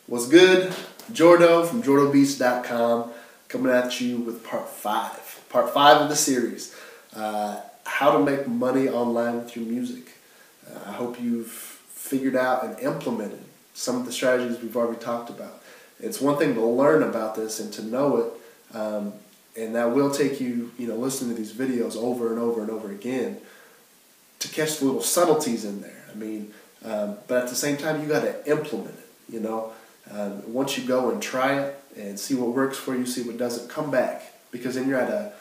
What's good? Jordo from JordoBeats.com coming at you with part 5. Part 5 of the series. How to make money online with your music. I hope you've figured out and implemented some of the strategies we've already talked about. It's one thing to learn about this and to know it, and that will take you, listening to these videos over and over and over again to catch the little subtleties in there. But at the same time, you got to implement it. Once you go and try it and see what works for you, see what doesn't, come back, because then you're at a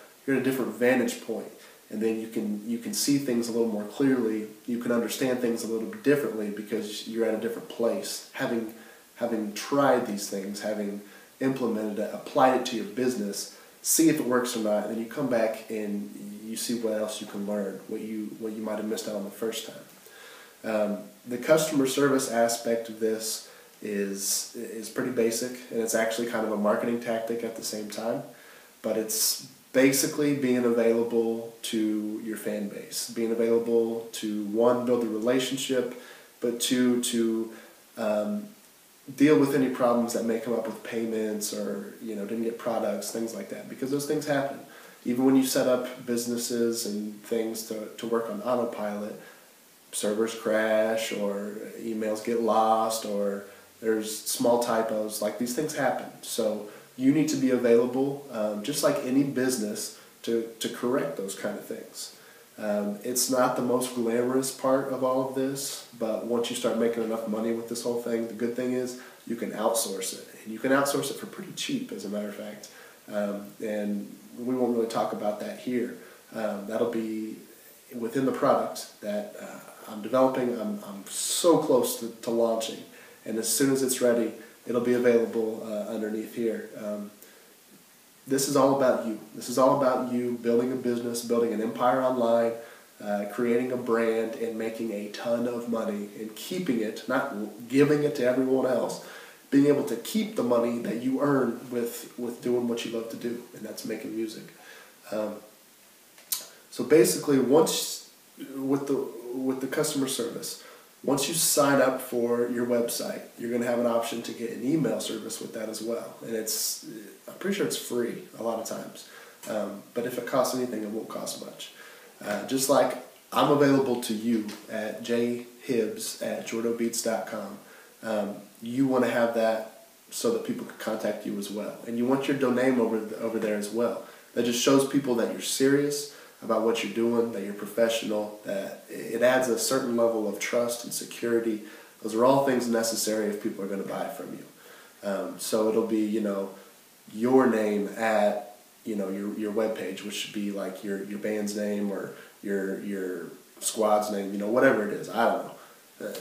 different vantage point, and then you can see things a little more clearly. You can understand things a little bit differently because you're at a different place, having tried these things, having implemented it, applied it to your business, see if it works or not, and then you come back and you see what else you can learn, what you might have missed out on the first time. The customer service aspect of this is pretty basic, and it's actually kind of a marketing tactic at the same time, but it's basically being available to your fan base, being available to, one, build a relationship, but two, to deal with any problems that may come up with payments or didn't get products, things like that, because those things happen. Even when you set up businesses and things to work on autopilot, servers crash or emails get lost or there's small typos, like these things happen. So you need to be available, just like any business, to correct those kind of things. It's not the most glamorous part of all of this, but once you start making enough money with this whole thing, the good thing is you can outsource it. And you can outsource it for pretty cheap, as a matter of fact. And we won't really talk about that here. That'll be within the product that I'm developing. I'm so close to launching. And as soon as it's ready, it'll be available underneath here. This is all about you. This is all about you building a business, building an empire online, creating a brand, and making a ton of money and keeping it, not giving it to everyone else, being able to keep the money that you earn with doing what you love to do, and that's making music. So basically, once with the customer service, once you sign up for your website, you're going to have an option to get an email service with that as well. And I'm pretty sure it's free a lot of times. But if it costs anything, it won't cost much. Just like I'm available to you at jhibbs@jordobeats.com. You want to have that so that people can contact you as well. And you want your domain over there as well. That just shows people that you're serious about what you're doing, that you're professional, that it adds a certain level of trust and security. Those are all things necessary if people are going to buy from you. So it'll be, your name at, your webpage, which should be like your band's name or your squad's name, whatever it is. I don't know.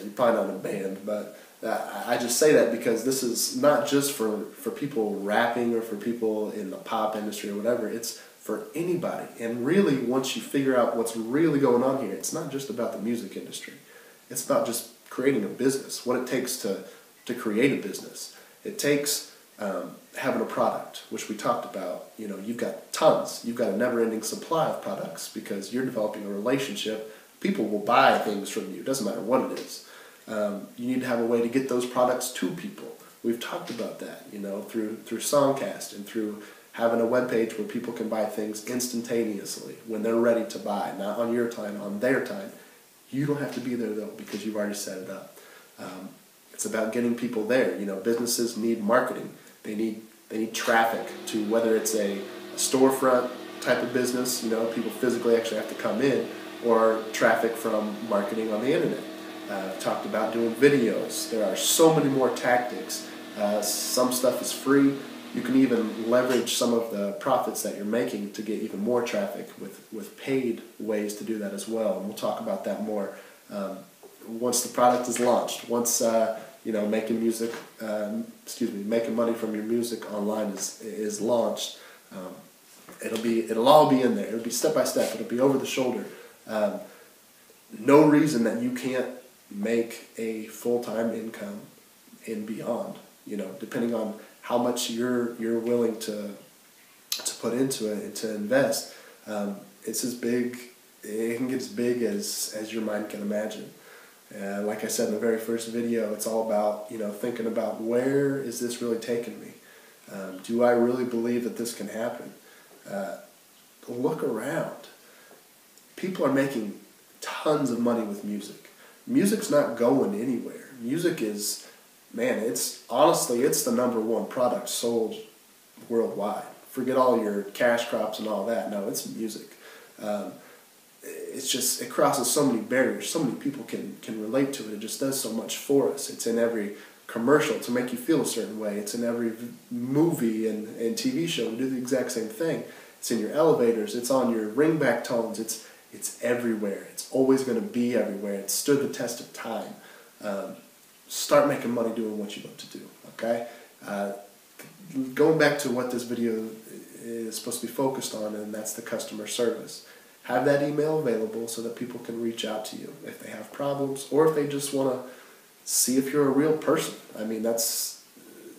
You're probably not in a band, but I just say that because this is not just for people rapping or for people in the pop industry or whatever. It's for anybody. And really, once you figure out what's really going on here, it's not just about the music industry. It's about just creating a business, what it takes to create a business. It takes having a product, which we talked about. You've got tons. You've got a never-ending supply of products because you're developing a relationship. People will buy things from you. It doesn't matter what it is. You need to have a way to get those products to people. We've talked about that, through Songcast and through having a webpage where people can buy things instantaneously when they're ready to buy, not on your time, on their time. You don't have to be there, though, because you've already set it up. It's about getting people there. Businesses need marketing. They need traffic to, whether it's a storefront type of business, people physically actually have to come in, or traffic from marketing on the internet. Talked about doing videos. There are so many more tactics. Some stuff is free. You can even leverage some of the profits that you're making to get even more traffic with paid ways to do that as well. And we'll talk about that more once the product is launched. Once making money from your music online is launched. It'll all be in there. It'll be step by step. It'll be over the shoulder. No reason that you can't make a full-time income and beyond. Depending on how much you're willing to put into it and to invest. It's as big. It can get as big as your mind can imagine. Like I said in the very first video, it's all about, thinking about, where is this really taking me? Do I really believe that this can happen? Look around. People are making tons of money with music. Music's not going anywhere. Music is, man, it's the number one product sold worldwide. Forget all your cash crops and all that. No, it's music. It crosses so many barriers. So many people can relate to it. It just does so much for us. It's in every commercial to make you feel a certain way. It's in every movie and TV show to do the exact same thing. It's in your elevators. It's on your ringback tones. It's everywhere. It's always going to be everywhere. It's stood the test of time. Start making money doing what you love to do, okay? Going back to what this video is supposed to be focused on, and that's the customer service. Have that email available so that people can reach out to you if they have problems, or if they just want to see if you're a real person. I mean, that's,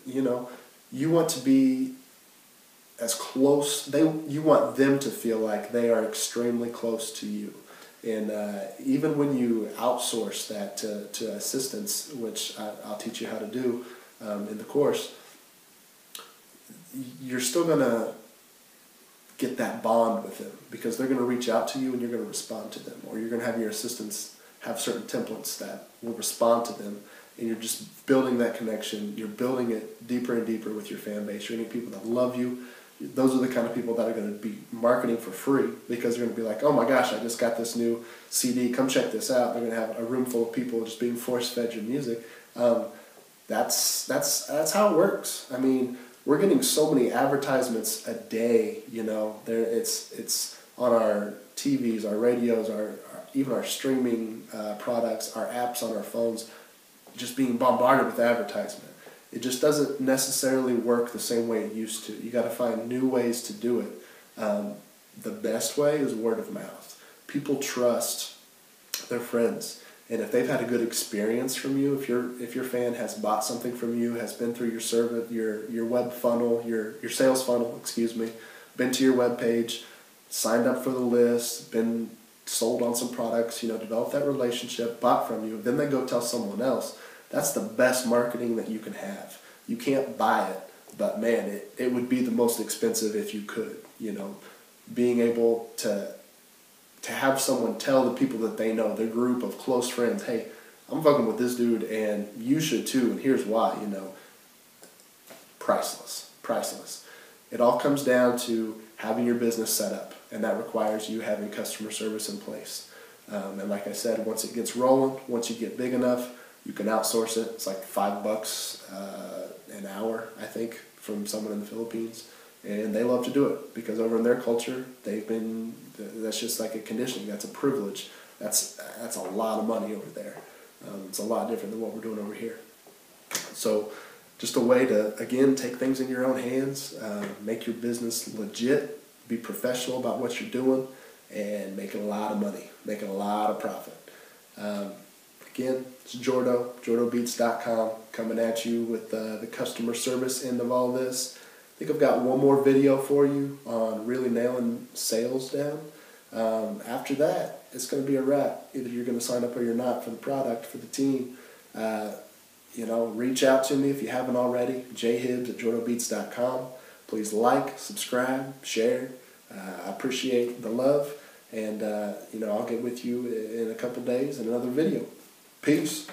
you want to be as close, you want them to feel like they are extremely close to you. And even when you outsource that to assistants, which I'll teach you how to do in the course, you're still going to get that bond with them, because they're going to reach out to you and you're going to respond to them, or you're going to have your assistants have certain templates that will respond to them, and you're just building that connection. You're building it deeper and deeper with your fan base. You're getting people that love you. Those are the kind of people that are going to be marketing for free, because they're going to be like, oh my gosh, I just got this new CD, come check this out. They're going to have a room full of people just being force-fed your music. That's how it works. I mean, we're getting so many advertisements a day, it's on our TVs, our radios, even our streaming products, our apps on our phones, just being bombarded with advertisement. It just doesn't necessarily work the same way it used to. You got to find new ways to do it. The best way is word of mouth. People trust their friends, and if they've had a good experience from you, if your fan has bought something from you, has been through your service, your web funnel, your sales funnel, been to your web page, signed up for the list, been sold on some products, developed that relationship, bought from you, then they go tell someone else. That's the best marketing that you can have. You can't buy it, but man, it would be the most expensive if you could. Being able to have someone tell the people that they know, their group of close friends, hey, I'm fucking with this dude and you should too, and here's why, priceless. It all comes down to having your business set up, and that requires you having customer service in place. And like I said, once it gets rolling, once you get big enough, you can outsource it. It's like $5 an hour, I think, from someone in the Philippines. And they love to do it, because over in their culture, that's just like a conditioning. That's a privilege. That's a lot of money over there. It's a lot different than what we're doing over here. So just a way to, again, take things in your own hands, make your business legit, be professional about what you're doing, and making a lot of money, making a lot of profit. Again, it's Jordo, jordobeats.com, coming at you with the customer service end of all this. I think I've got one more video for you on really nailing sales down. After that, it's going to be a wrap. Either you're going to sign up or you're not for the product, for the team. Reach out to me if you haven't already, jhibbs@jordobeats.com. Please like, subscribe, share. I appreciate the love, and I'll get with you in a couple days in another video. Peace.